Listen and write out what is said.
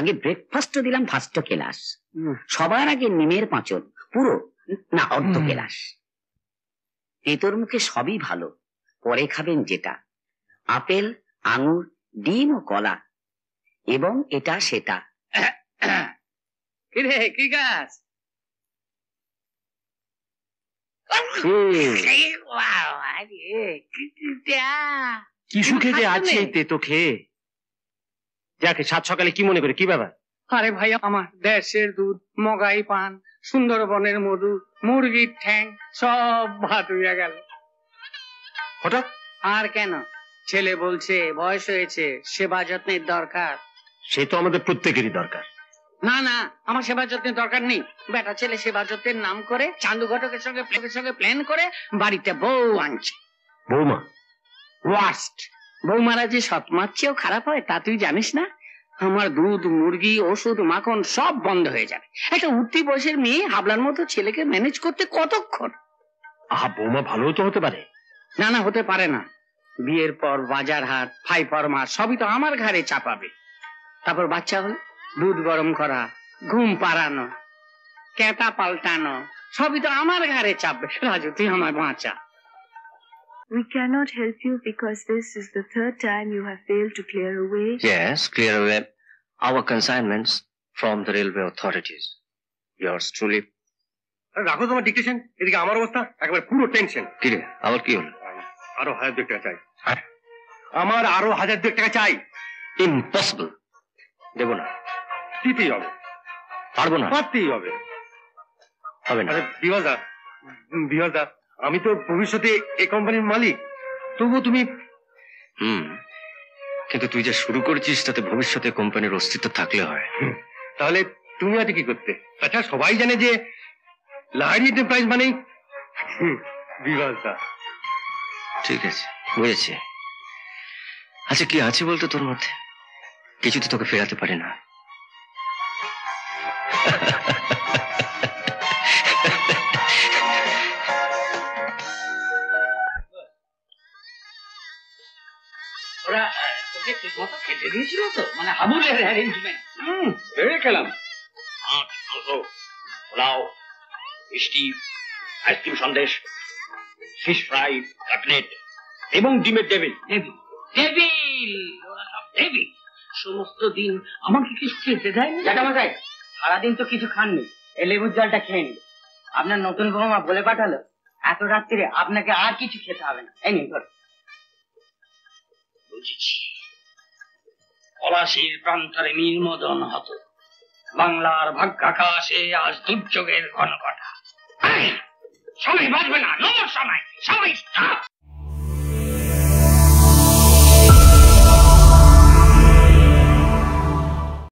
আগে ব্রেকফাস্ট দিলাম first class, সবার আগে নিমের পাঁচন পুরো না অর্ধ ক্লাস। তেতোর মুখে সবই ভালো, পরে খাবেন যেটা আপেল, আঙুর, ডিম ও কলা এবং এটা সেটা। কিরে কি গাছ? কি সুখে যে আছে তেতো খেয়ে। যাকে সাত সকালে কি মনে করে, কি ব্যাপার? আরে ভাই, আমার দেশের দুধ, মগাই পান, সুন্দরবনের মধু, মুরগির ঠ্যাং সব ভাত হইয়া গেল। হঠাৎ? আর কেন, ছেলে বলছে বয়স হয়েছে, সেবা যত্নের দরকার। সে তো আমাদের প্রত্যেকেরই দরকার। না না, আমার সেবা যত্নের দরকার নেই। বেটা ছেলে সেবা যত্নের নাম করে চান্দু ঘটকের সঙ্গে প্ল্যান করে বাড়িতে বউ আনছে। বৌমা ওয়ার্স্ট। বৌমারা যে সৎমার চেয়েও খারাপ হয় তা তুই জানিস না? আমার দুধ, মুরগি, ওষুধ, মাখন সব বন্ধ হয়ে যাবে। একটা উঠতি বয়সের মেয়ে হাবলার মতো ছেলেকে ম্যানেজ করতে কতক্ষণ? আহা, বৌমা ভালো তো হতে পারে। না না, হতে পারে না। বিয়ের পর বাজার হাট, ফাই ফরমাস সবই তো আমার ঘাড়ে চাপাবে। তারপর বাচ্চা হলে দুধ গরম করা, ঘুম পাড়ানো, ক্যাটা পাল্টানো সবই তো আমার ঘাড়ে চাপবে। রাজু, তুই আমার বাঁচা। We cannot help you because this is the third time you have failed to clear away. Yes, clear away our consignments from the railway authorities. Yours truly. রাখো তোমার ডিকটেশন। এদিকে আমার অবস্থা একেবারে পুরো টেনশন। কি রে, আবার কি হলো? আরো 1000 টাকা চাই। আমার আরো 1000 টাকা চাই। ইম্পসিবল, দেব না। দিতেই হবে। পারবো না। পারতেই হবে। হবে না। আরে বিভাস দা, আমি তো ভবিষ্যতে এই কোম্পানির মালিক, তবুও তুমি। কিন্তু তুই যা শুরু করেছিস তাতে ভবিষ্যতে কোম্পানির অস্তিত্ব থাকলে হয়। তাহলে তুমি আজ কি করতে? আচ্ছা, সবাই জানে যে লাহারি এন্টারপ্রাইজ মানেই বিভাস দা। ঠিক আছে, বুঝেছি। আচ্ছা, কি আছে বলতো তোর মধ্যে? কিছু তো তোকে ফেরাতে পারে না। ওরা তোকে ঠিক মতো খেতে দিয়েছিল তো? মানে হাবুলের অ্যারেঞ্জমেন্ট? খেলাম। পোলাও, মিষ্টি, ice cream Sandesh, fish fry, cutlet এবং ডিমের টেবিল। টেবিল, ওরা সব টেবিল। সমস্ত দিন আমাকে কিছু খেতে দেয় না। জ্যাঠামশাই, সারাদিন তো কিছু খাননি, এই লেবুর জলটা খেয়ে নিন। আপনার নতুন বৌমা বলে পাঠালো এত রাত্রিরে আপনাকে আর কিছু খেতে হবে না। এই নিন ধর। বুঝেছি, পলাশির প্রান্তরে নির্মদন হতো, বাংলার ভাগ্যাকাশে আজ দুর্যোগের ঘনঘটা। সময় বাঁচবে না, নমর সময়, সময় স্টপ।